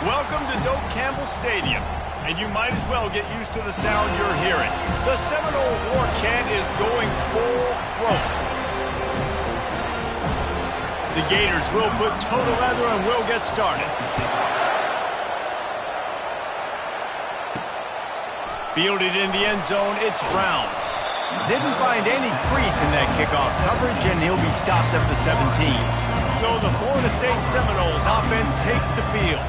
Welcome to Doak Campbell Stadium, and you might as well get used to the sound you're hearing. The Seminole War Chant is going full throat. The Gators will put toe to leather and will get started. Fielded in the end zone, it's Brown. Didn't find any crease in that kickoff coverage, and he'll be stopped at the 17. So the Florida State Seminoles offense takes the field.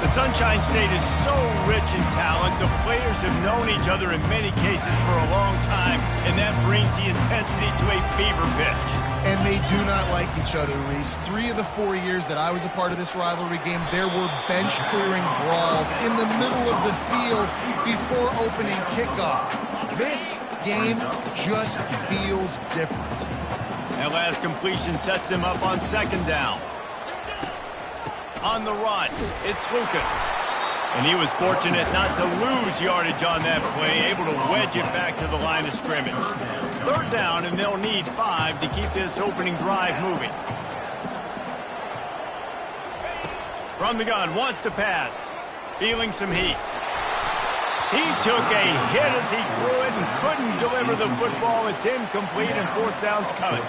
The Sunshine State is so rich in talent. The players have known each other in many cases for a long time, and that brings the intensity to a fever pitch. And they do not like each other, Reese. 3 of the 4 years that I was a part of this rivalry game, there were bench-clearing brawls in the middle of the field before opening kickoff. This game just feels different. That last completion sets him up on second down. On the run, it's Lucas. And he was fortunate not to lose yardage on that play, able to wedge it back to the line of scrimmage. Third down, and they'll need 5 to keep this opening drive moving. From the gun, wants to pass. Feeling some heat. He took a hit as he threw it and couldn't deliver the football. It's incomplete, and fourth down's coming.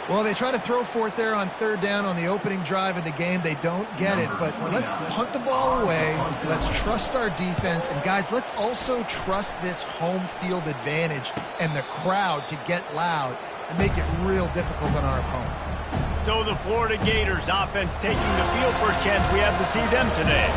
Well, they try to throw for it there on third down on the opening drive of the game. They don't get it, but let's punt the ball away. Let's trust our defense. And, guys, let's also trust this home field advantage and the crowd to get loud and make it real difficult on our opponent. So the Florida Gators offense taking the field. First chance we have to see them today.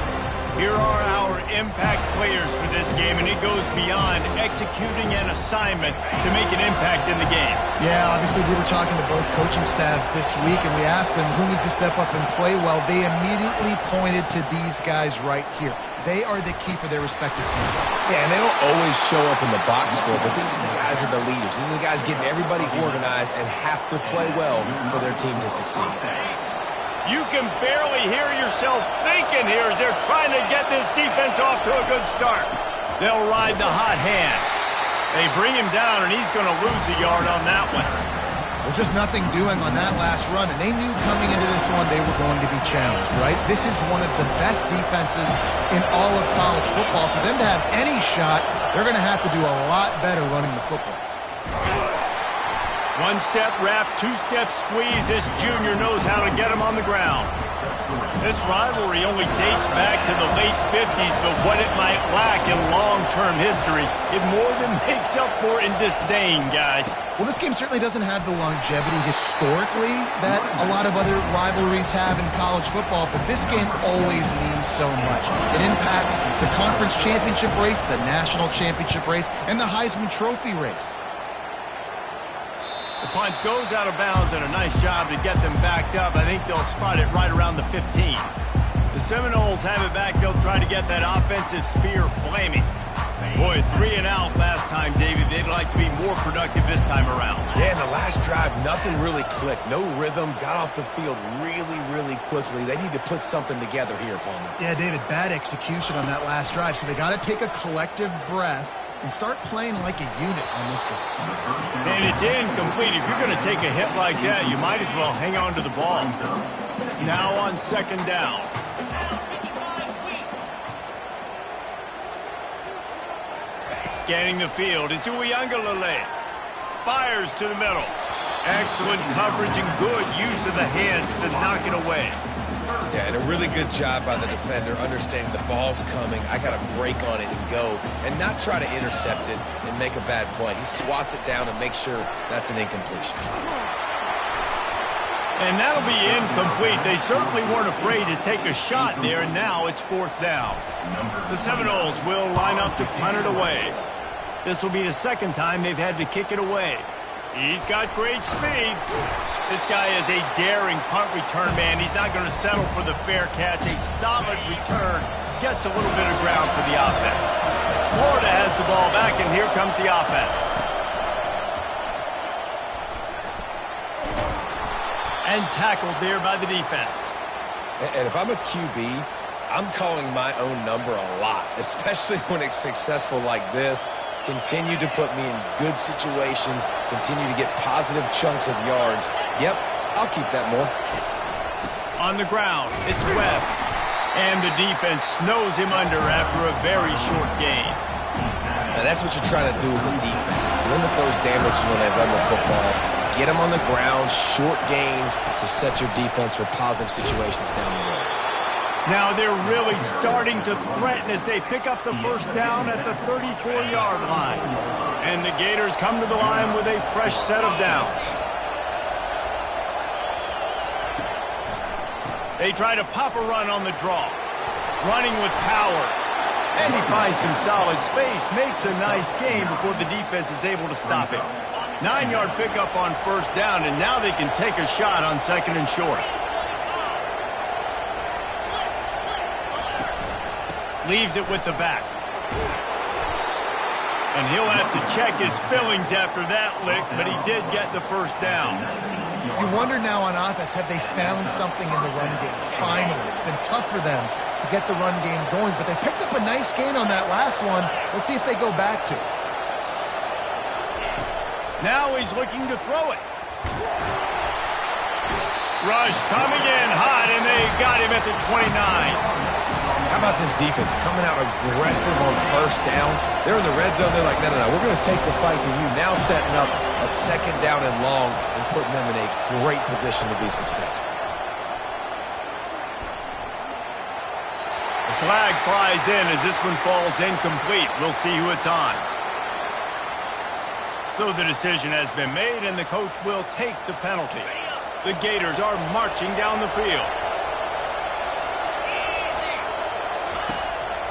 Here are our impact players for this game, and it goes beyond executing an assignment to make an impact in the game. Yeah, obviously we were talking to both coaching staffs this week, and we asked them who needs to step up and play well. They immediately pointed to these guys right here. They are the key for their respective teams. Yeah, and they don't always show up in the box score, but these are the guys that are the leaders. These are the guys getting everybody organized and have to play well for their team to succeed. You can barely hear yourself thinking here as they're trying to get this defense off to a good start. They'll ride the hot hand. They bring him down, and he's going to lose a yard on that one. Well, just nothing doing on that last run, and they knew coming into this one they were going to be challenged, right? This is one of the best defenses in all of college football. For them to have any shot, they're going to have to do a lot better running the football. One-step wrap, two-step squeeze. This junior knows how to get him on the ground. This rivalry only dates back to the late 50s, but what it might lack in long-term history, it more than makes up for in disdain, guys. Well, this game certainly doesn't have the longevity historically that a lot of other rivalries have in college football, but this game always means so much. It impacts the conference championship race, the national championship race, and the Heisman Trophy race. The punt goes out of bounds, and a nice job to get them backed up. I think they'll spot it right around the 15. The Seminoles have it back. They'll try to get that offensive spear flaming. Boy, 3 and out last time, David. They'd like to be more productive this time around. Yeah, in the last drive, nothing really clicked. No rhythm, got off the field really quickly. They need to put something together here, Palmer. Yeah, David, bad execution on that last drive, so they got to take a collective breath and start playing like a unit on this one. And it's incomplete. If you're going to take a hit like that, you might as well hang on to the ball. Now on second down. Scanning the field, it's Uiagalelei. Fires to the middle. Excellent coverage and good use of the hands to knock it away. Yeah, and a really good job by the defender, understanding the ball's coming. I got to break on it and go, and not try to intercept it and make a bad play. He swats it down and makes sure that's an incompletion. And that'll be incomplete. They certainly weren't afraid to take a shot there, and now it's fourth down. The Seminoles will line up to punt it away. This will be the second time they've had to kick it away. He's got great speed. This guy is a daring punt return man. He's not going to settle for the fair catch. A solid return gets a little bit of ground for the offense. Florida has the ball back, and here comes the offense. And tackled there by the defense. And if I'm a QB, I'm calling my own number a lot, especially when it's successful like this. Continue to put me in good situations, continue to get positive chunks of yards. Yep, I'll keep that more. On the ground, it's Webb. And the defense snows him under after a very short gain. Now that's what you're trying to do as a defense. Limit those damages when they run the football. Get them on the ground, short gains to set your defense for positive situations down the road. Now they're really starting to threaten as they pick up the first down at the 34-yard line. And the Gators come to the line with a fresh set of downs. They try to pop a run on the draw. Running with power. And he finds some solid space. Makes a nice gain before the defense is able to stop him. 9-yard pickup on first down, and now they can take a shot on second and short. Leaves it with the back. And he'll have to check his fillings after that lick, but he did get the first down. You wonder now on offense, have they found something in the run game? Finally, it's been tough for them to get the run game going, but they picked up a nice gain on that last one. Let's see if they go back to it. Now he's looking to throw it. Rush coming in hot, and they got him at the 29. How about this defense coming out aggressive on first down? They're in the red zone. They're like, no, we're going to take the fight to you. Now setting up a second down and long and putting them in a great position to be successful. The flag flies in as this one falls incomplete. We'll see who it's on. So the decision has been made, and the coach will take the penalty. The Gators are marching down the field.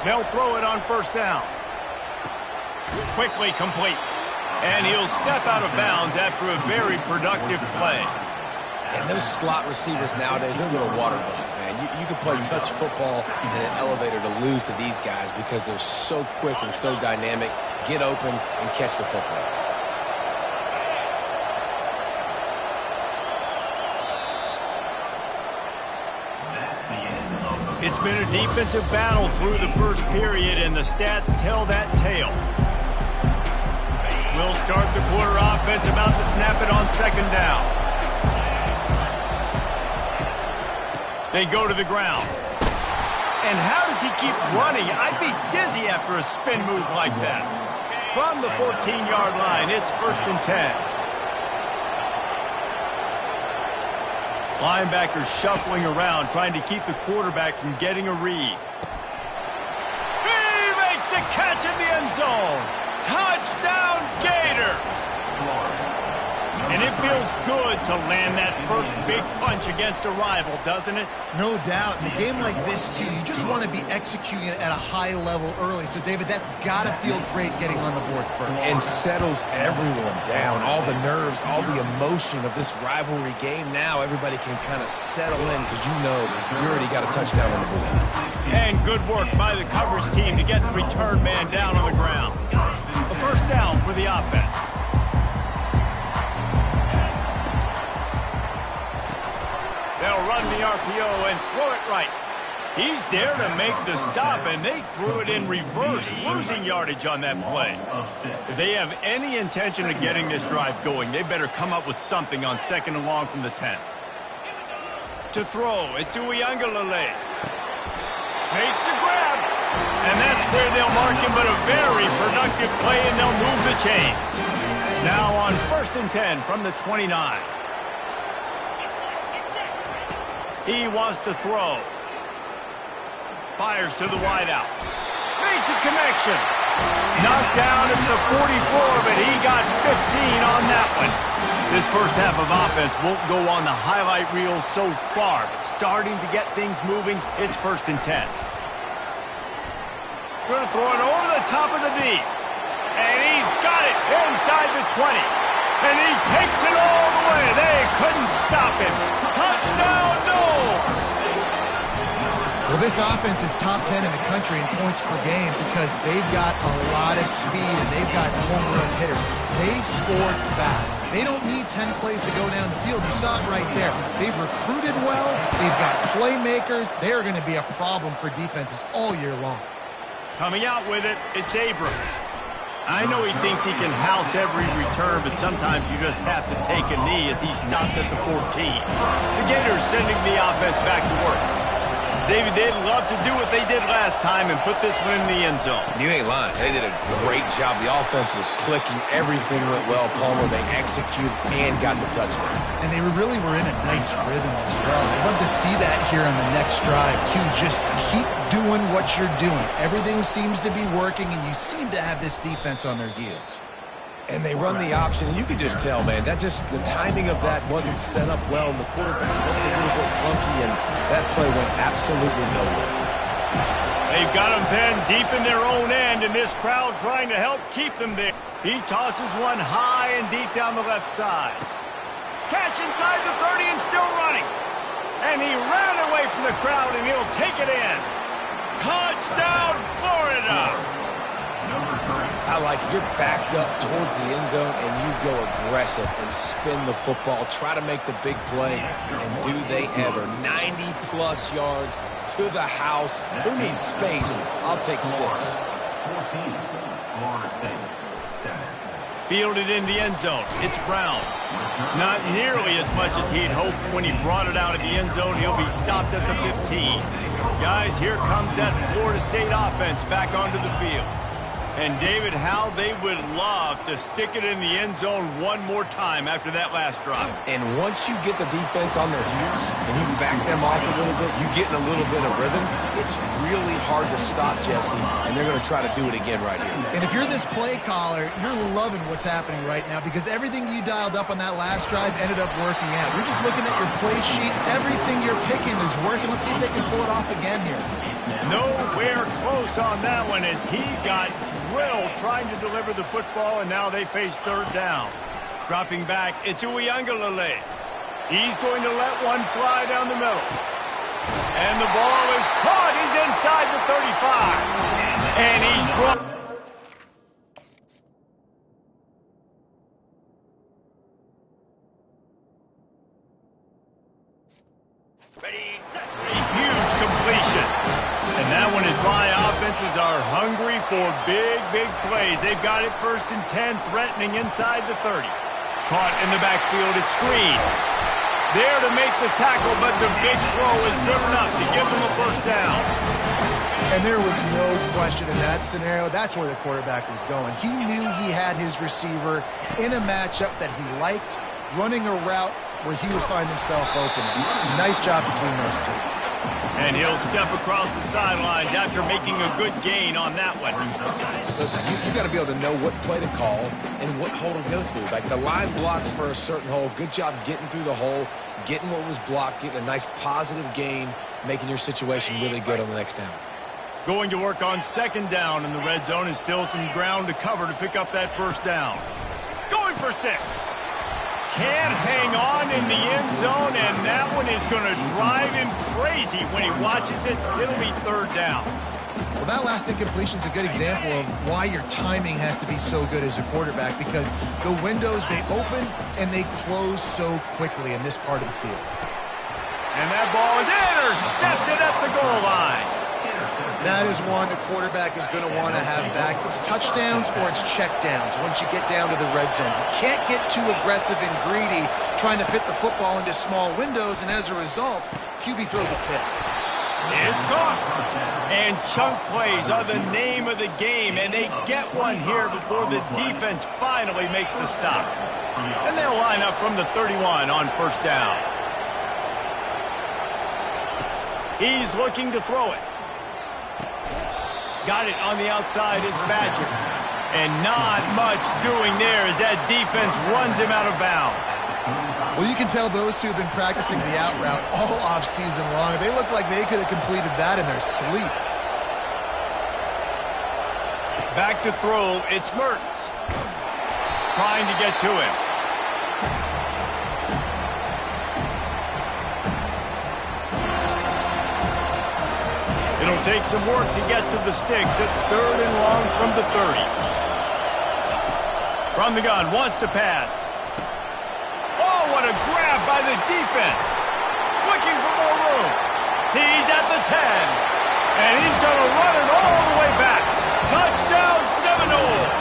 They'll throw it on first down. Quickly complete. And he'll step out of bounds after a very productive play. And those slot receivers nowadays, they're little water bugs, man. You can play touch football in an elevator to lose to these guys because they're so quick and so dynamic. Get open and catch the football. It's been a defensive battle through the first period, and the stats tell that tale. We'll start the quarter offense, about to snap it on second down. They go to the ground. And how does he keep running? I'd be dizzy after a spin move like that. From the 14-yard line, it's 1st and 10. Linebackers shuffling around, trying to keep the quarterback from getting a read. He makes a catch in the end zone. Touchdown, Gators! And it feels good to land that first big punch against a rival, doesn't it? No doubt. In a game like this, too, you just want to be executing it at a high level early. So, David, that's got to feel great getting on the board first. And settles everyone down. All the nerves, all the emotion of this rivalry game. Now everybody can kind of settle in because you know you already got a touchdown on the board. And good work by the coverage team to get the return man down on the ground. A first down for the offense. They'll run the RPO and throw it right. He's there to make the stop, and they threw it in reverse, losing yardage on that play. If they have any intention of getting this drive going, they better come up with something on second and long from the 10. To throw, it's Uiagalelei. Makes the grab. And that's where they'll mark him, but a very productive play, and they'll move the chains. Now on 1st and 10 from the 29. He wants to throw. Fires to the wideout. Makes a connection. Knocked down at the 44, but he got 15 on that one. This first half of offense won't go on the highlight reel so far, but starting to get things moving, it's 1st and 10. Going to throw it over the top of the D. And he's got it inside the 20. And he takes it all the way. They couldn't stop him. Touchdown, Noles! Well, this offense is top 10 in the country in points per game because they've got a lot of speed and they've got home run hitters. They scored fast. They don't need 10 plays to go down the field. You saw it right there. They've recruited well. They've got playmakers. They are going to be a problem for defenses all year long. Coming out with it, it's Abrams. I know he thinks he can house every return, but sometimes you just have to take a knee as he stopped at the 14. The Gators sending the offense back to work. David, they'd love to do what they did last time and put this one in the end zone. You ain't lying. They did a great job. The offense was clicking. Everything went well, Palmer. They executed and got the touchdown. And they really were in a nice rhythm as well. I'd love to see that here on the next drive, too. Just keep doing what you're doing. Everything seems to be working, and you seem to have this defense on their heels. And they run the option, and you can just tell, man, that just the timing of that wasn't set up well, and the quarterback looked a little bit clunky, and that play went absolutely nowhere. They've got them pinned deep in their own end, and this crowd trying to help keep them there. He tosses one high and deep down the left side. Catch inside the 30 and still running. And he ran away from the crowd, and he'll take it in. Touchdown, Florida! I like it. You're backed up towards the end zone, and you go aggressive and spin the football, try to make the big play, and do they ever. 90-plus yards to the house. Who needs space? I'll take 6. Fielded in the end zone. It's Brown. Not nearly as much as he'd hoped when he brought it out of the end zone. He'll be stopped at the 15. Guys, here comes that Florida State offense back onto the field. And, David, how they would love to stick it in the end zone one more time after that last drive. And once you get the defense on their heels and you back them off a little bit, you get in a little bit of rhythm, it's really hard to stop, Jesse, and they're going to try to do it again right here. And if you're this play caller, you're loving what's happening right now because everything you dialed up on that last drive ended up working out. You're just looking at your play sheet. Everything you're picking is working. Let's see if they can pull it off again here. Nowhere close on that one as he got drilled trying to deliver the football, and now they face third down. Dropping back, it's Uiagalelei. He's going to let one fly down the middle. And the ball is caught. He's inside the 35. And he's brought... A huge completion. And that one is why offenses are hungry for big, big plays. They've got it 1st and 10, threatening inside the 30. Caught in the backfield, it's Green. There to make the tackle, but the big throw is good enough to give them a first down. And there was no question in that scenario. That's where the quarterback was going. He knew he had his receiver in a matchup that he liked, running a route where he would find himself open. Nice job between those two. And he'll step across the sidelines after making a good gain on that one. Listen, you got to be able to know what play to call and what hole to go through. Like the line blocks for a certain hole. Good job getting through the hole, getting what was blocked, getting a nice positive gain, making your situation really good on the next down. Going to work on 2nd down in the red zone is still some ground to cover to pick up that first down. Going for 6. Can't hang on in the end zone, and that one is going to drive him crazy when he watches it. It'll be 3rd down. Well, that last incompletion is a good example of why your timing has to be so good as a quarterback because the windows, they open and they close so quickly in this part of the field. And that ball is intercepted at the goal line. That is one the quarterback is going to want to have back. It's touchdowns or it's checkdowns once you get down to the red zone. You can't get too aggressive and greedy trying to fit the football into small windows, and as a result, QB throws a pick. It's caught. And chunk plays are the name of the game, and they get one here before the defense finally makes the stop. And they'll line up from the 31 on 1st down. He's looking to throw it. Got it on the outside, it's Badger. And not much doing there as that defense runs him out of bounds. Well, you can tell those two have been practicing the out route all off-season long. They look like they could have completed that in their sleep. Back to throw, it's Mertz. Trying to get to him. It'll take some work to get to the sticks. It's 3rd and long from the 30. From the gun, wants to pass. Oh, what a grab by the defense. Looking for more room. He's at the 10. And he's going to run it all the way back. Touchdown, Seminoles.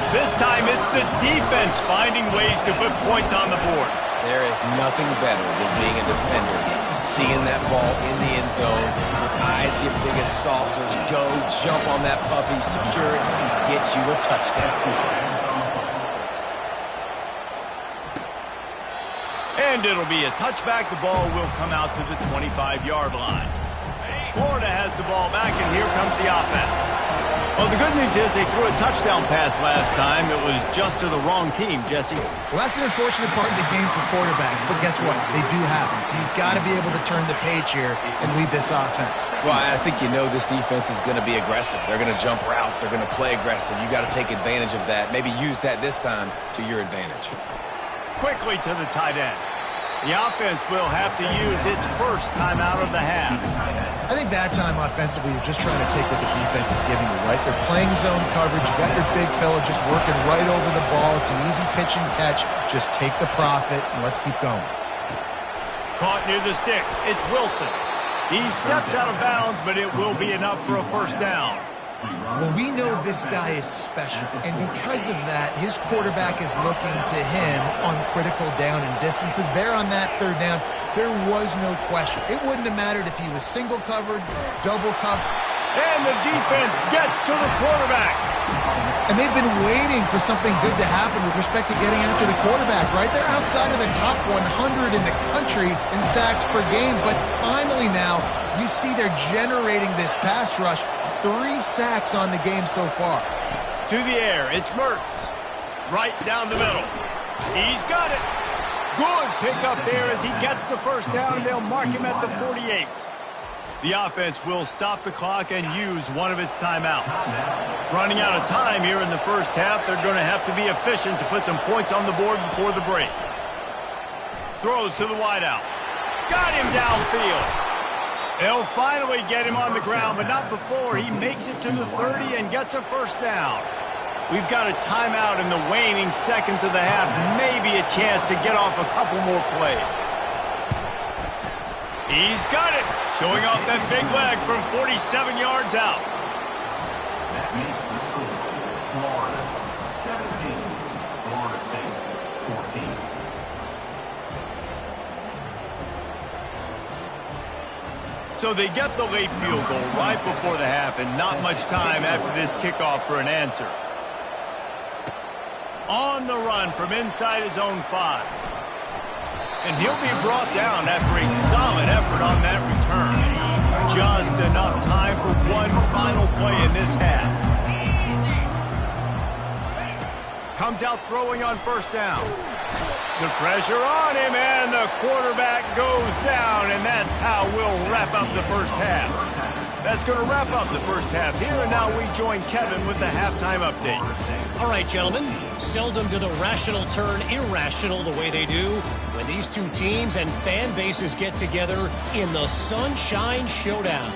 This time it's the defense finding ways to put points on the board. There is nothing better than being a defender, seeing that ball in the end zone, your eyes get big as saucers, go, jump on that puppy, secure it, and get you a touchdown. And it'll be a touchback. The ball will come out to the 25-yard line. Florida has the ball back, and here comes the offense. Well, the good news is they threw a touchdown pass last time. It was just to the wrong team, Jesse. Well, that's an unfortunate part of the game for quarterbacks, but guess what? They do happen, so you've got to be able to turn the page here and lead this offense. Well, I think you know this defense is going to be aggressive. They're going to jump routes. They're going to play aggressive. You got to take advantage of that. Maybe use that this time to your advantage. Quickly to the tight end. The offense will have to use its first timeout of the half. I think that time offensively, you're just trying to take what the defense is giving you, right? They're playing zone coverage. You got your big fella just working right over the ball. It's an easy pitch and catch. Just take the profit, and let's keep going. Caught near the sticks. It's Wilson. He steps out of bounds, but it will be enough for a first down. Well, we know this guy is special, and because of that, his quarterback is looking to him on critical down and distances. There on that third down, there was no question. It wouldn't have mattered if he was single covered, double covered. And the defense gets to the quarterback. And they've been waiting for something good to happen with respect to getting after the quarterback, right? They're outside of the top 100 in the country in sacks per game, but finally now you see they're generating this pass rush. 3 sacks on the game so far. To the air, it's Mertz. Right down the middle. He's got it. Good pickup there as he gets the first down, and they'll mark him at the 48. The offense will stop the clock and use one of its timeouts. Running out of time here in the first half, they're going to have to be efficient to put some points on the board before the break. Throws to the wideout. Got him downfield. They'll finally get him on the ground, but not before he makes it to the 30 and gets a first down. We've got a timeout in the waning seconds of the half. Maybe a chance to get off a couple more plays. He's got it. Showing off that big leg from 47 yards out. That makes the score. Florida 17, Florida State 14. So they get the late field goal right before the half, and not much time after this kickoff for an answer. On the run from inside his own 5. And he'll be brought down after a solid effort on that return. Just enough time for one final play in this half. Comes out throwing on first down. The pressure on him, and the quarterback goes down, and that's how we'll wrap up the first half. That's going to wrap up the first half here, and now we join Kevin with the halftime update. All right, gentlemen, seldom do the rational turn irrational the way they do when these two teams and fan bases get together in the Sunshine Showdown.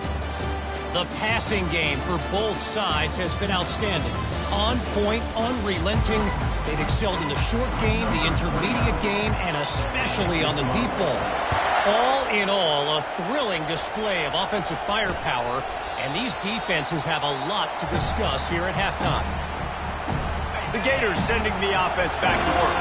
The passing game for both sides has been outstanding. On point, unrelenting. They've excelled in the short game, the intermediate game, and especially on the deep ball. All in all, a thrilling display of offensive firepower, and these defenses have a lot to discuss here at halftime. The Gators sending the offense back to work.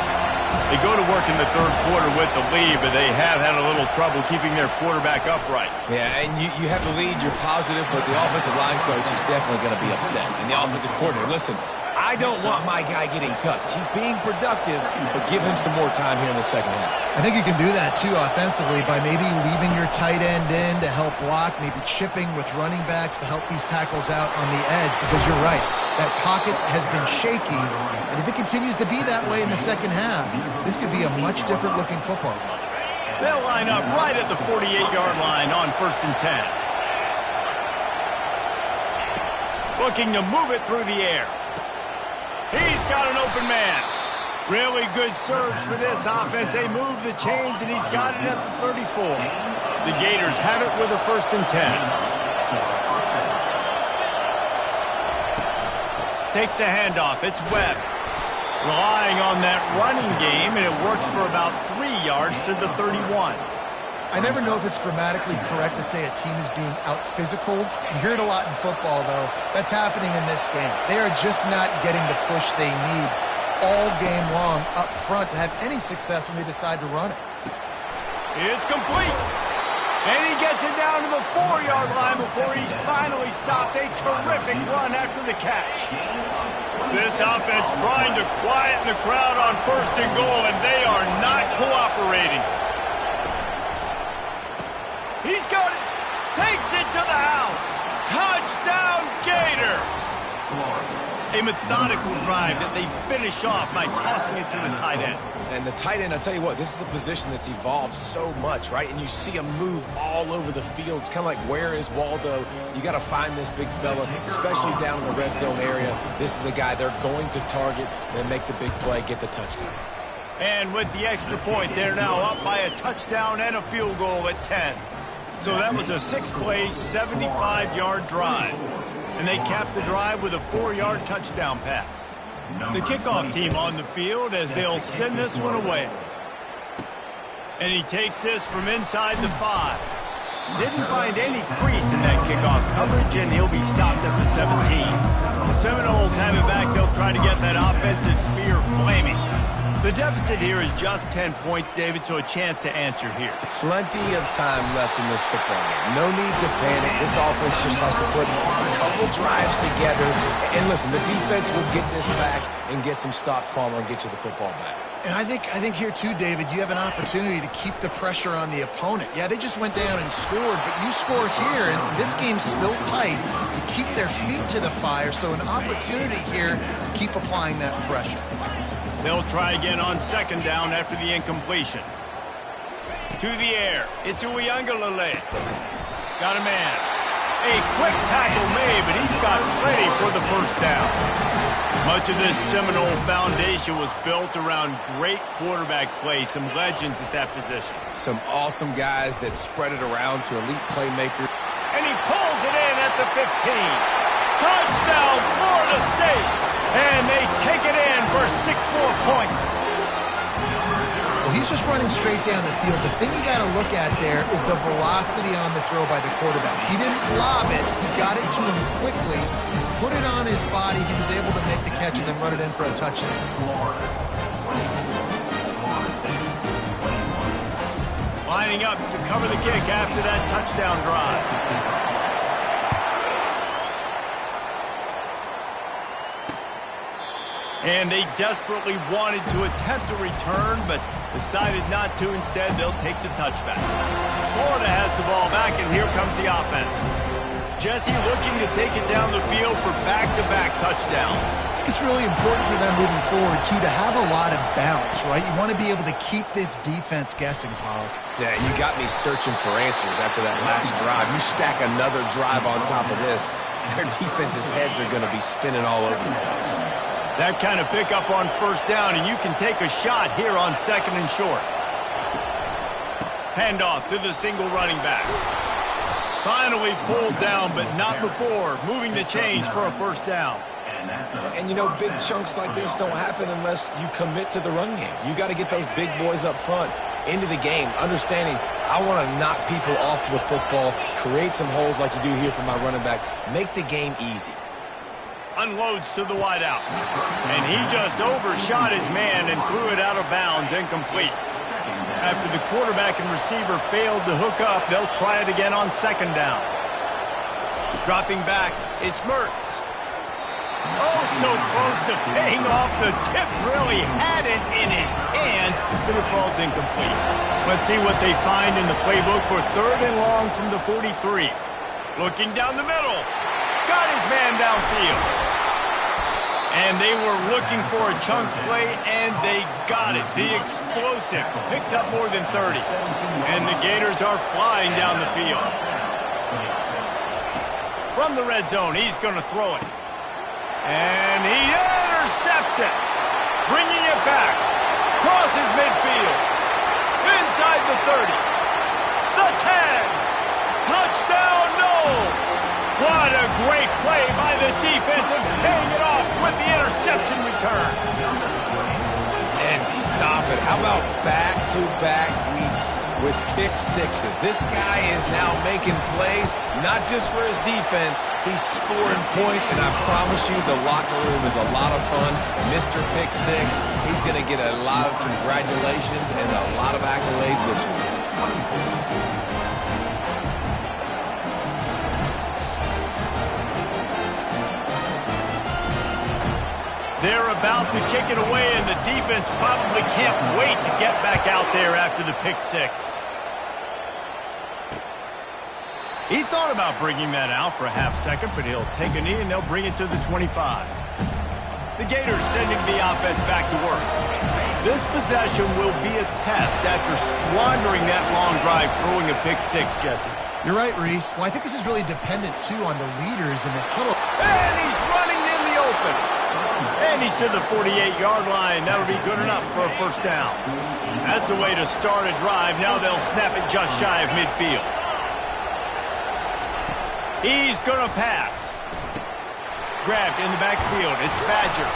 They go to work in the third quarter with the lead, but they have had a little trouble keeping their quarterback upright. Yeah, and you have the lead, you're positive, but the offensive line coach is definitely going to be upset. And the offensive coordinator, listen, I don't want my guy getting touched. He's being productive, but give him some more time here in the second half. I think you can do that, too, offensively, by maybe leaving your tight end in to help block, maybe chipping with running backs to help these tackles out on the edge, because you're right. That pocket has been shaky, and if it continues to be that way in the second half, this could be a much different-looking football game. They'll line up right at the 48-yard line on 1st and 10. Looking to move it through the air. He's got an open man. Really good surge for this offense. They move the chains, and he's got it at the 34. The Gators have it with a 1st and 10. Takes the handoff. It's Webb. Relying on that running game, and it works for about 3 yards to the 31. I never know if it's grammatically correct to say a team is being out-physicaled. You hear it a lot in football, though. That's happening in this game. They are just not getting the push they need. all game long up front to have any success when they decide to run it. It's complete. And he gets it down to the 4-yard line before he's finally stopped. A terrific run after the catch. This offense trying to quieten the crowd on 1st and goal, and they are not cooperating. He's got it. Takes it to the house. Touchdown, Gators. A methodical drive that they finish off by tossing it to the tight end. And the tight end, I'll tell you what, this is a position that's evolved so much, right? And you see him move all over the field. It's kind of like, where is Waldo? You got to find this big fella, especially down in the red zone area. This is the guy they're going to target and make the big play, get the touchdown. And with the extra point, they're now up by a touchdown and a field goal at 10. So that was a 6-play, 75-yard drive. And they capped the drive with a 4-yard touchdown pass. The kickoff team on the field as they'll send this one away. And he takes this from inside the 5. Didn't find any crease in that kickoff coverage, and he'll be stopped at the 17. The Seminoles have it back. They'll try to get that offensive spear flaming. The deficit here is just 10 points, David, so a chance to answer here. Plenty of time left in this football game. No need to panic. This offense just has to put a couple drives together. And listen, the defense will get this back and get some stops, Palmer, and get you the football back. And I think here too, David, you have an opportunity to keep the pressure on the opponent. Yeah, they just went down and scored, but you score here, and this game's still tight. You keep their feet to the fire, so an opportunity here to keep applying that pressure. They'll try again on 2nd down after the incompletion. To the air. It's Uiagalelei. Got a man. A quick tackle made, but he's got plenty for the 1st down. Much of this Seminole foundation was built around great quarterback play, some legends at that position. Some awesome guys that spread it around to elite playmakers. And he pulls it in at the 15. Touchdown, Florida State. And they take it in for 6 more points. Well, he's just running straight down the field. The thing you got to look at there is the velocity on the throw by the quarterback. He didn't lob it. He got it to him quickly, put it on his body. He was able to make the catch and then run it in for a touchdown. Lining up to cover the kick after that touchdown drive. And they desperately wanted to attempt a return, but decided not to. Instead, they'll take the touchback. Florida has the ball back, and here comes the offense. Jesse looking to take it down the field for back-to-back touchdowns. I think it's really important for them moving forward, too, to have a lot of bounce, right? You want to be able to keep this defense guessing, Pollock. Yeah, you got me searching for answers after that last drive. You stack another drive on top of this, their defense's heads are going to be spinning all over the place. That kind of pickup on 1st down, and you can take a shot here on 2nd and short. Handoff to the single running back. Finally pulled down, but not before moving the chains for a 1st down. And, you know, big chunks like this don't happen unless you commit to the run game. You got to get those big boys up front into the game, understanding I want to knock people off the football, create some holes like you do here for my running back, make the game easy. Unloads to the wideout. And he just overshot his man and threw it out of bounds, incomplete. After the quarterback and receiver failed to hook up, they'll try it again on 2nd down. Dropping back, it's Mertz. Oh, so close to paying off. The tip really had it in his hands, but it falls incomplete. Let's see what they find in the playbook for 3rd and long from the 43. Looking down the middle. Got his man downfield. And they were looking for a chunk play, and they got it. The explosive picks up more than 30. And the Gators are flying down the field. From the red zone, he's going to throw it. And he intercepts it. Bringing it back. Crosses midfield. Inside the 30. The 10. Touchdown, Noles. What a great play by the defense and paying it off with the interception return. And stop it. How about back back-to-back weeks with pick sixes. This guy is now making plays, not just for his defense. He's scoring points, and I promise you the locker room is a lot of fun. Mr. Pick Six, he's going to get a lot of congratulations and a lot of accolades this week. They're about to kick it away, and the defense probably can't wait to get back out there after the pick six. He thought about bringing that out for a half second, but he'll take a knee, and they'll bring it to the 25. The Gators sending the offense back to work. This possession will be a test after squandering that long drive throwing a pick six, Jesse. You're right, Reese. Well, I think this is really dependent, too, on the leaders in this huddle. And he's running in the open. And he's to the 48-yard line. That'll be good enough for a first down. That's the way to start a drive. Now they'll snap it just shy of midfield. He's going to pass. Grabbed in the backfield. It's Badger.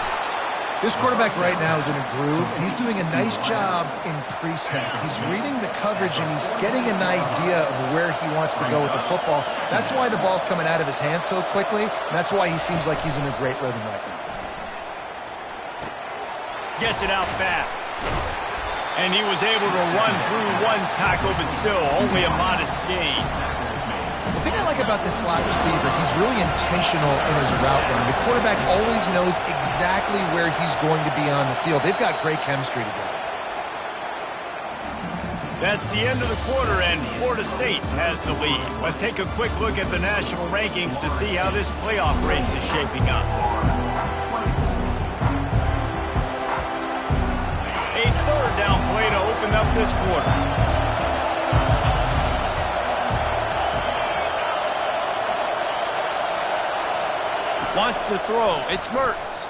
This quarterback right now is in a groove, and he's doing a nice job in pre-snap. He's reading the coverage, and he's getting an idea of where he wants to go with the football. That's why the ball's coming out of his hands so quickly, and that's why he seems like he's in a great rhythm right now. Gets it out fast. And he was able to run through one tackle, but still only a modest gain. The thing I like about this slot receiver, he's really intentional in his route running. The quarterback always knows exactly where he's going to be on the field. They've got great chemistry together. That's the end of the quarter, and Florida State has the lead. Let's take a quick look at the national rankings to see how this playoff race is shaping up. A third down play to open up this quarter. Wants to throw. It's Mertz.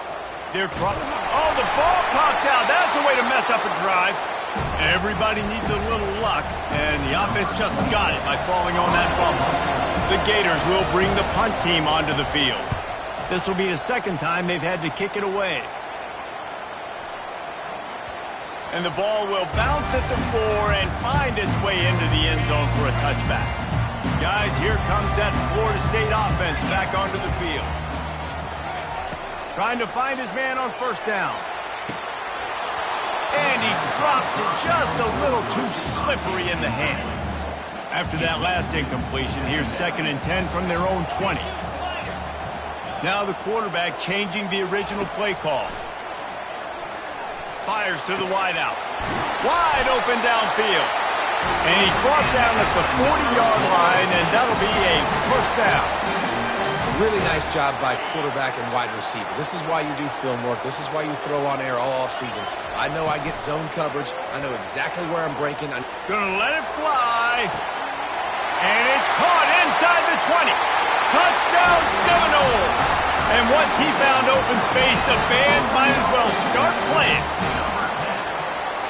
They're trying. Oh, the ball popped out. That's a way to mess up a drive. Everybody needs a little luck, and the offense just got it by falling on that fumble. The Gators will bring the punt team onto the field. This will be the second time they've had to kick it away. And the ball will bounce at the 4 and find its way into the end zone for a touchback. Guys, here comes that Florida State offense back onto the field. Trying to find his man on first down. And he drops it just a little too slippery in the hands. After that last incompletion, here's 2nd and 10 from their own 20. Now the quarterback changing the original play call. Fires to the wideout. Wide open downfield. And he's brought down at the 40-yard line, and that'll be a first down. Really nice job by quarterback and wide receiver. This is why you do film work. This is why you throw on air all offseason. I know I get zone coverage. I know exactly where I'm breaking. I'm gonna let it fly. And it's caught inside the 20. Touchdown Seminoles. And once he found open space, the band might as well start playing.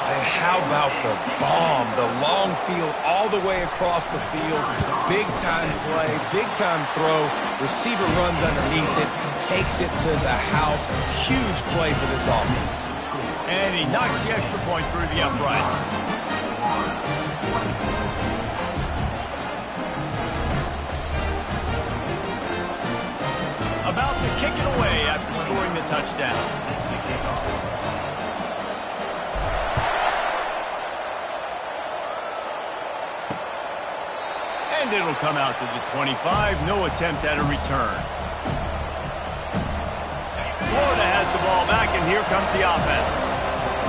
And how about the bomb? The long field all the way across the field. Big-time play, big-time throw. Receiver runs underneath it, takes it to the house. Huge play for this offense. And he knocks the extra point through the uprights. About to kick it away after scoring the touchdown. And it'll come out to the 25. No attempt at a return. Florida has the ball back, and here comes the offense.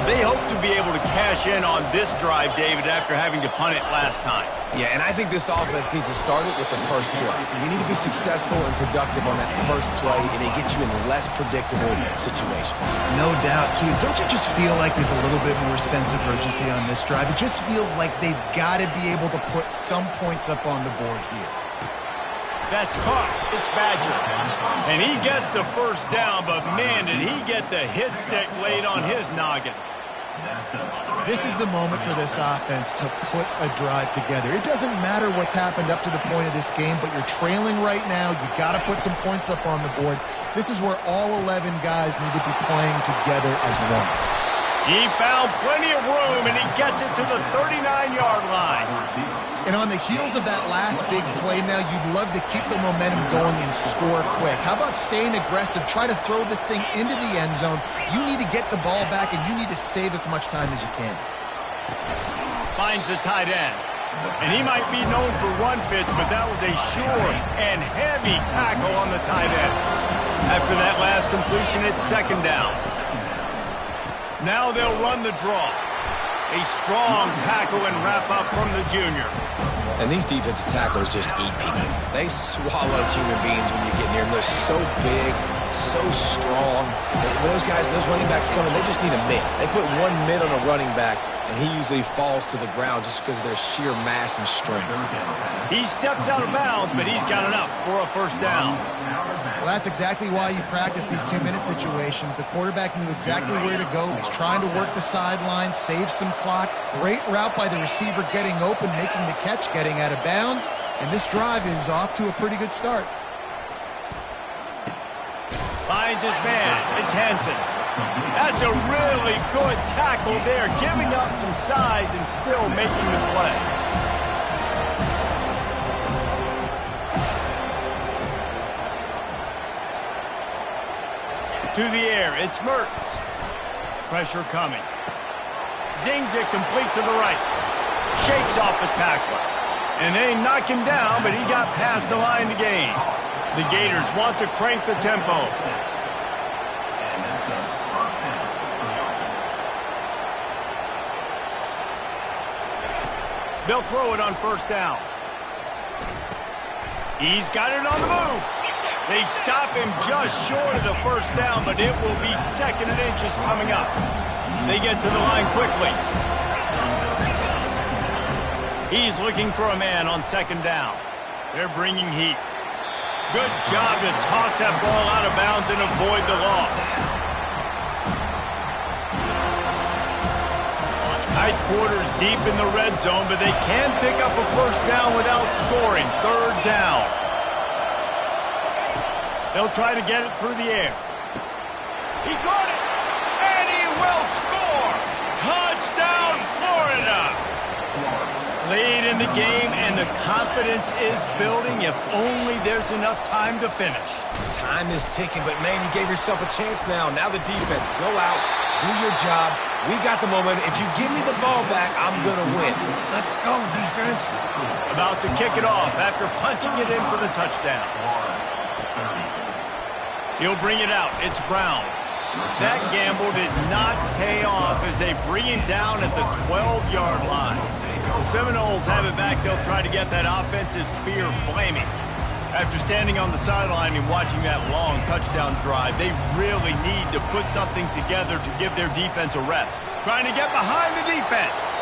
They hope to be able to cash in on this drive, David, after having to punt it last time. Yeah, and I think this offense needs to start it with the first play. You need to be successful and productive on that first play, and it gets you in less predictable situations. No doubt, too. Don't you just feel like there's a little bit more sense of urgency on this drive? It just feels like they've got to be able to put some points up on the board here. That's caught. It's Badger. And he gets the first down, but man, did he get the hit stick laid on his noggin. This is the moment for this offense to put a drive together. It doesn't matter what's happened up to the point of this game, but you're trailing right now. You've got to put some points up on the board. This is where all 11 guys need to be playing together as one. He found plenty of room, and he gets it to the 39-yard line. And on the heels of that last big play now, you'd love to keep the momentum going and score quick. How about staying aggressive? Try to throw this thing into the end zone. You need to get the ball back, and you need to save as much time as you can. Finds the tight end. And he might be known for run fits, but that was a sure and heavy tackle on the tight end. After that last completion, it's second down. Now they'll run the draw. A strong tackle and wrap up from the junior. And these defensive tackles just eat people. They swallow human beings when you get near them. They're so big, so strong. When those guys, those running backs come in, they just need a mitt. They put one mitt on a running back, and he usually falls to the ground just because of their sheer mass and strength. He steps out of bounds, but he's got enough for a first down. Well, that's exactly why you practice these 2-minute situations. The quarterback knew exactly where to go. He's trying to work the sideline, save some clock. Great route by the receiver getting open, making the catch, getting out of bounds. And this drive is off to a pretty good start. Finds his man. It's Hansen. That's a really good tackle there, giving up some size and still making the play. To the air, it's Mertz. Pressure coming. Zings it complete to the right. Shakes off the tackler. And they knock him down, but he got past the line to gain. The Gators want to crank the tempo. They'll throw it on first down. He's got it on the move. They stop him just short of the first down, but it will be second and inches coming up. They get to the line quickly. He's looking for a man on second down. They're bringing heat. Good job to toss that ball out of bounds and avoid the loss. Tight quarters deep in the red zone, but they can pick up a first down without scoring. Third down. They'll try to get it through the air. He got it, and he will score. Touchdown, Florida. Lead in the game, and the confidence is building if only there's enough time to finish. Time is ticking, but, man, you gave yourself a chance now. Now the defense, go out, do your job. We got the moment. If you give me the ball back, I'm going to win. Let's go, defense. About to kick it off after punching it in for the touchdown. He'll bring it out. It's Brown. That gamble did not pay off as they bring him down at the 12-yard line. The Seminoles have it back. They'll try to get that offensive spear flaming. After standing on the sideline and watching that long touchdown drive, they really need to put something together to give their defense a rest. Trying to get behind the defense.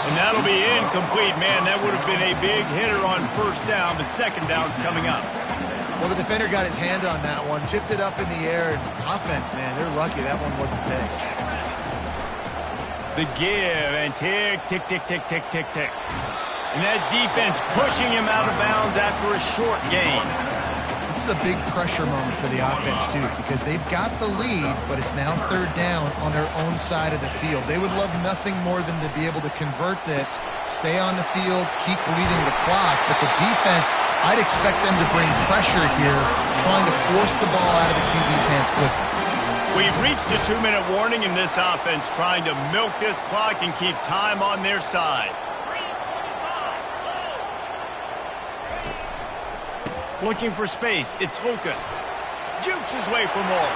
And that'll be incomplete. Man, that would have been a big hitter on first down, but second down's coming up. Well, the defender got his hand on that one, tipped it up in the air, and offense, man, they're lucky that one wasn't big. The give, and tick, tick, tick, tick, tick, tick, tick. And that defense pushing him out of bounds after a short gain. This is a big pressure moment for the offense, too, because they've got the lead, but it's now third down on their own side of the field. They would love nothing more than to be able to convert this, stay on the field, keep bleeding the clock, but the defense, I'd expect them to bring pressure here, trying to force the ball out of the QB's hands quickly. We've reached the 2-minute warning in this offense, trying to milk this clock and keep time on their side. Looking for space, it's Lucas. Jukes his way for more.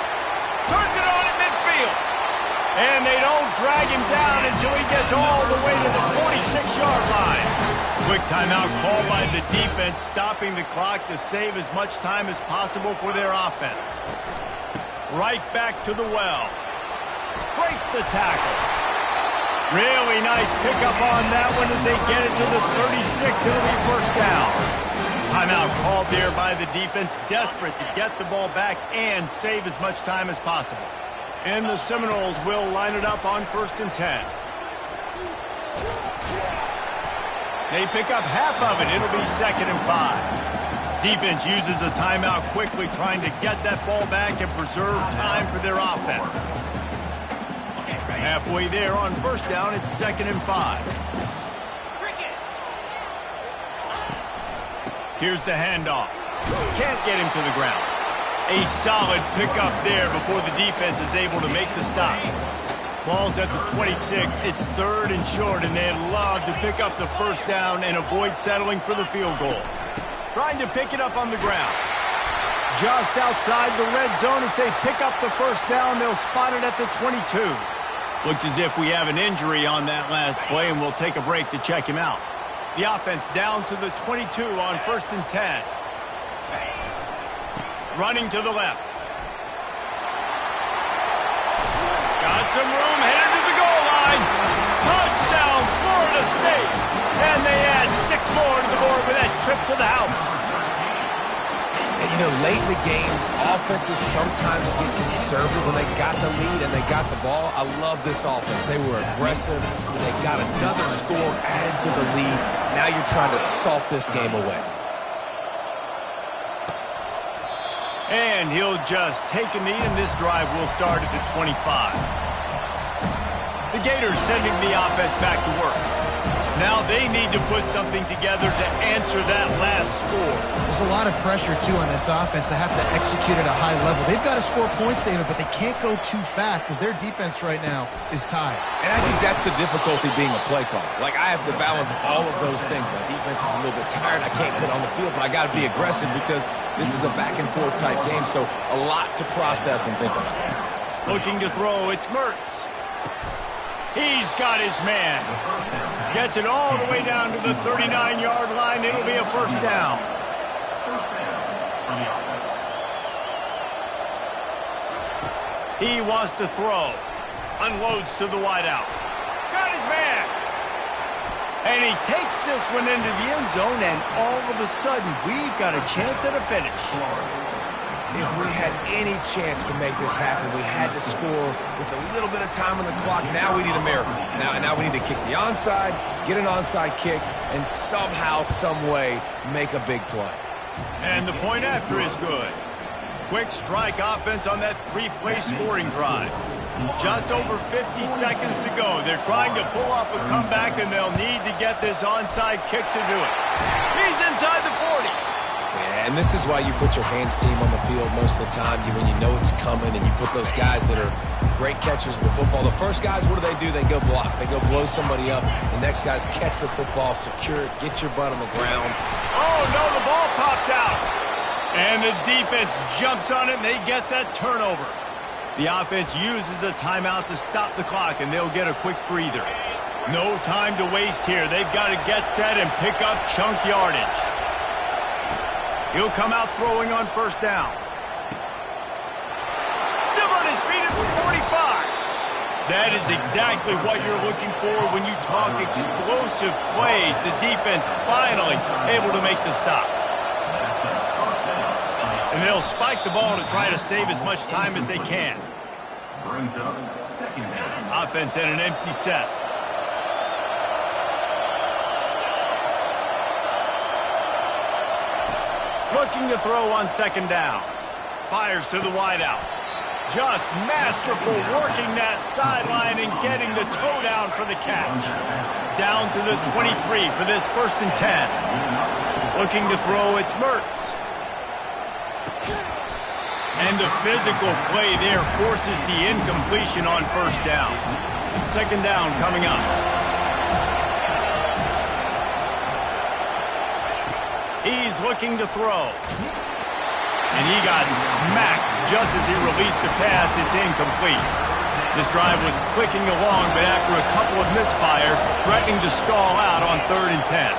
Turns it on at midfield. And they don't drag him down until he gets all the way to the 46-yard line. Quick timeout called by the defense, stopping the clock to save as much time as possible for their offense. Right back to the well. Breaks the tackle. Really nice pickup on that one as they get it to the 36. It'll be first down. Timeout called there by the defense, desperate to get the ball back and save as much time as possible. And the Seminoles will line it up on 1st and 10. They pick up half of it. It'll be 2nd and 5. Defense uses a timeout quickly, trying to get that ball back and preserve time for their offense. Halfway there on first down, it's 2nd and 5. Here's the handoff. Can't get him to the ground. A solid pickup there before the defense is able to make the stop. Ball's at the 26. It's 3rd and short, and they'd love to pick up the first down and avoid settling for the field goal. Trying to pick it up on the ground. Just outside the red zone. If they pick up the first down, they'll spot it at the 22. Looks as if we have an injury on that last play, and we'll take a break to check him out. The offense down to the 22 on 1st and 10. Running to the left. Got some room, headed to the goal line. Touchdown, Florida State. And they add 6 more to the board with that trip to the house. And, you know, late in the games, offenses sometimes get conservative when they got the lead and they got the ball. I love this offense. They were aggressive. They got another score added to the lead. Now you're trying to salt this game away. And he'll just take a knee, and this drive will start at the 25. The Gators sending the offense back to work. Now they need to put something together to answer that last score. There's a lot of pressure, too, on this offense to have to execute at a high level. They've got to score points, David, but they can't go too fast because their defense right now is tied. And I think that's the difficulty being a play caller. Like, I have to balance all of those things. My defense is a little bit tired. I can't put on the field, but I got to be aggressive because this is a back-and-forth type game, so a lot to process and think about. Looking to throw, it's Mertz. He's got his man. Gets it all the way down to the 39-yard line. It'll be a first down. He wants to throw. Unloads to the wideout. Got his man. And he takes this one into the end zone, and all of a sudden, we've got a chance at a finish. If we had any chance to make this happen, we had to score with a little bit of time on the clock. Now we need a miracle. Now we need to kick the onside, get an onside kick, and somehow, some way, make a big play. And the point after is good. Quick strike offense on that 3-play scoring drive. Just over 50 seconds to go. They're trying to pull off a comeback, and they'll need to get this onside kick to do it. He's inside the 40. Yeah, and this is why you put your hands team on the field most of the time when you know it's coming, and you put those guys that are great catchers of the football. The first guys, what do? They go block. They go blow somebody up. The next guys catch the football, secure it, get your butt on the ground. Oh, no, the ball popped out. And the defense jumps on it, and they get that turnover. The offense uses a timeout to stop the clock, and they'll get a quick breather. No time to waste here. They've got to get set and pick up chunk yardage. He'll come out throwing on first down. Still on his feet at the 45. That is exactly what you're looking for when you talk explosive plays. The defense finally able to make the stop. And they'll spike the ball to try to save as much time as they can. Brings up 2nd down. Offense at an empty set. Looking to throw on 2nd down. Fires to the wideout. Just masterful working that sideline and getting the toe down for the catch. Down to the 23 for this 1st and 10. Looking to throw, it's Mertz. And the physical play there forces the incompletion on first down. 2nd down coming up. He's looking to throw. And he got smacked just as he released the pass. It's incomplete. This drive was clicking along, but after a couple of misfires, threatening to stall out on 3rd and 10.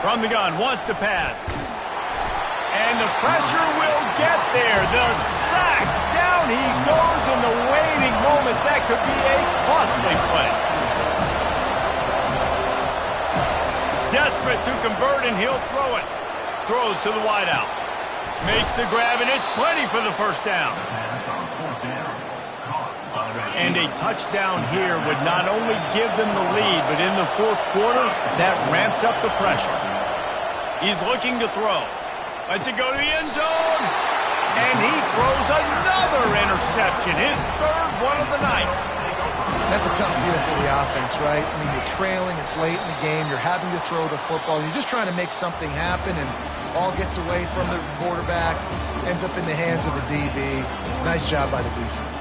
From the gun, wants to pass. And the pressure will get there. The sack. Down he goes in the waning moments. That could be a costly play. Desperate to convert, and he'll throw it. Throws to the wideout. Makes the grab, and it's plenty for the first down. And a touchdown here would not only give them the lead, but in the 4th quarter, that ramps up the pressure. He's looking to throw. Lets it go to the end zone. And he throws another interception, his 3rd one of the night. That's a tough deal for the offense, right? I mean, you're trailing, it's late in the game, you're having to throw the football, you're just trying to make something happen, and ball gets away from the quarterback, ends up in the hands of a DB. Nice job by the defense.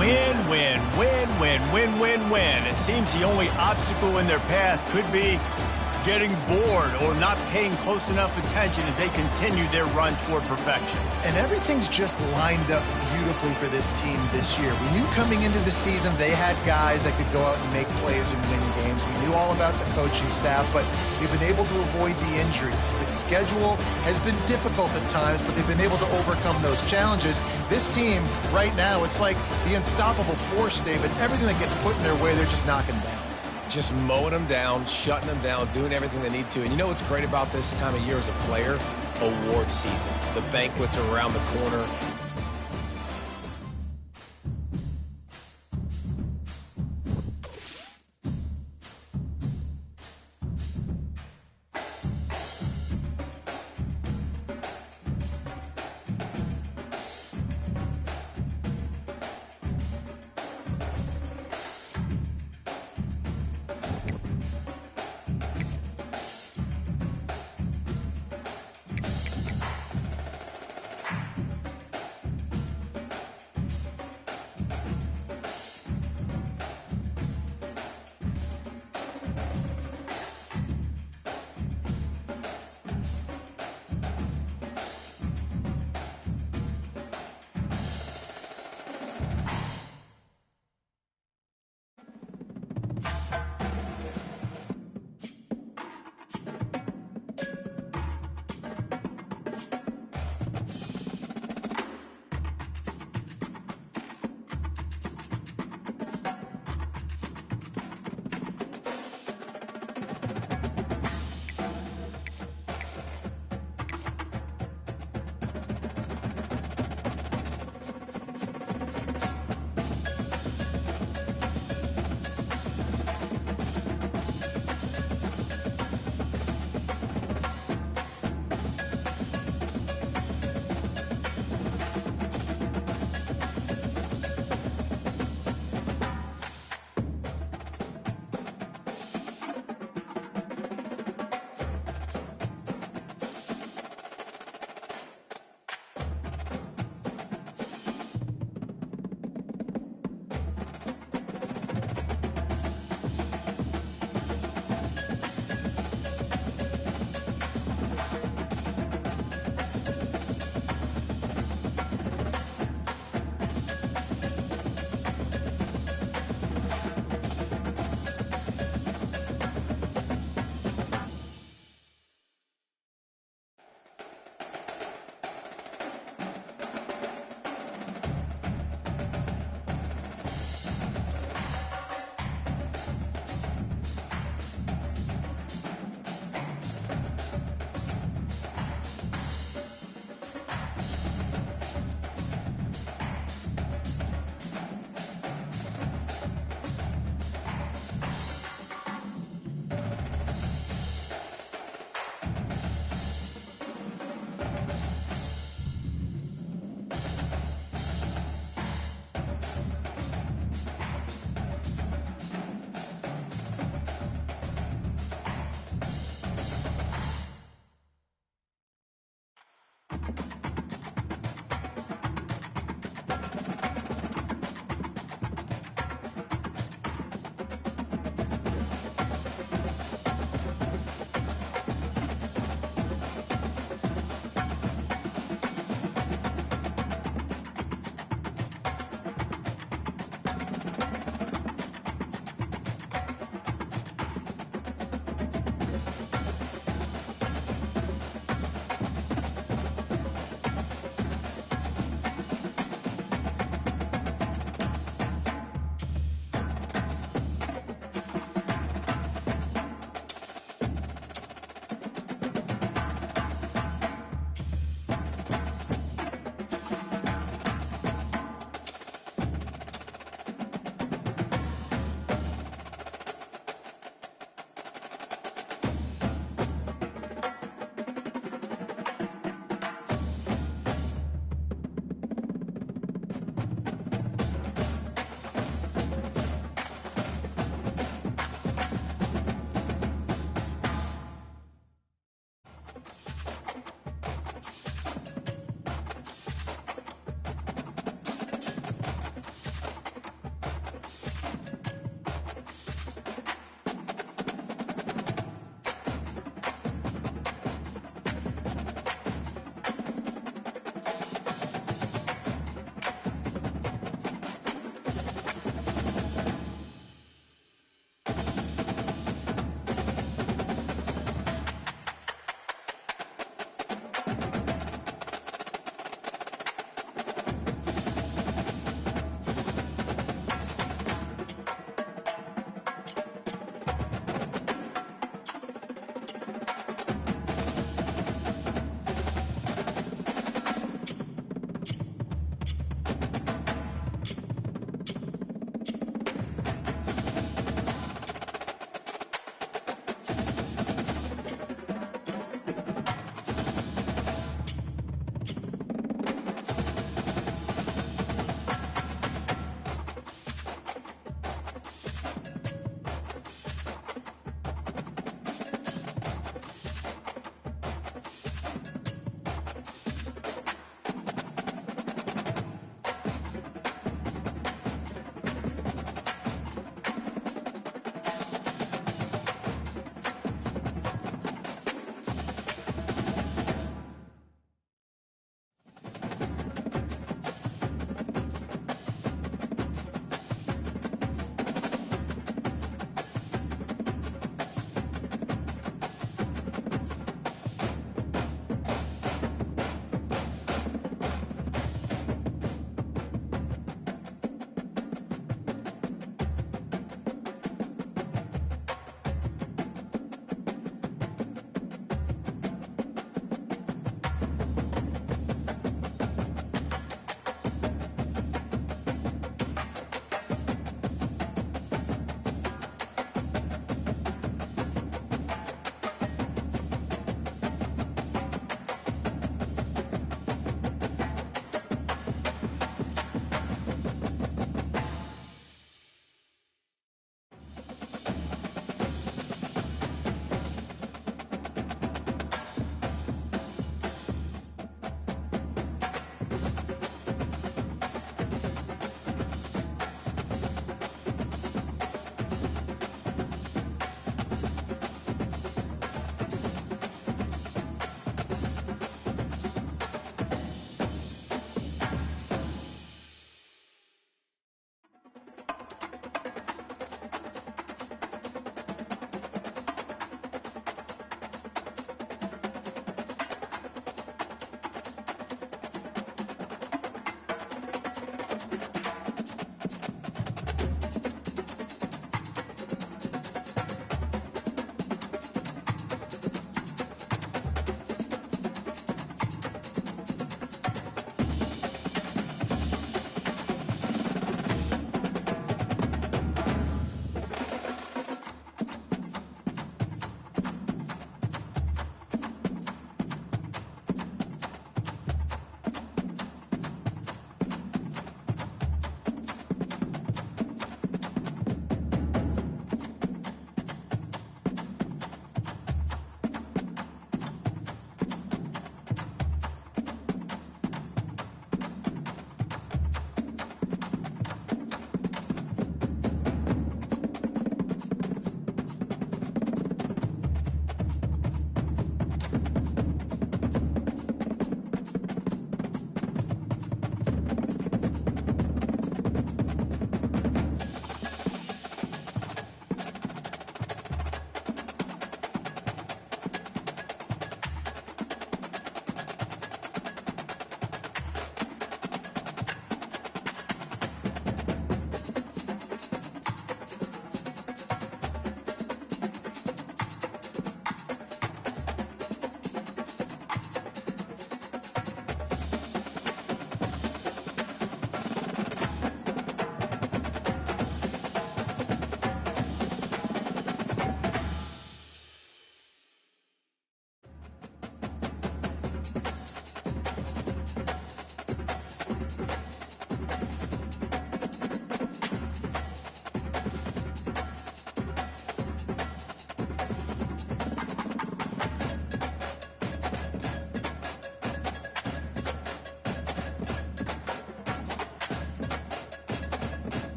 Win, win, win, win, win, win, win. It seems the only obstacle in their path could be getting bored or not paying close enough attention as they continue their run toward perfection. And everything's just lined up beautifully for this team this year. We knew coming into the season they had guys that could go out and make plays and win games. We knew all about the coaching staff, but they've been able to avoid the injuries. The schedule has been difficult at times, but they've been able to overcome those challenges. This team, right now, it's like the unstoppable force, David. Everything that gets put in their way, they're just knocking down. Just mowing them down, shutting them down, doing everything they need to. And you know what's great about this time of year as a player? Award season. The banquets are around the corner.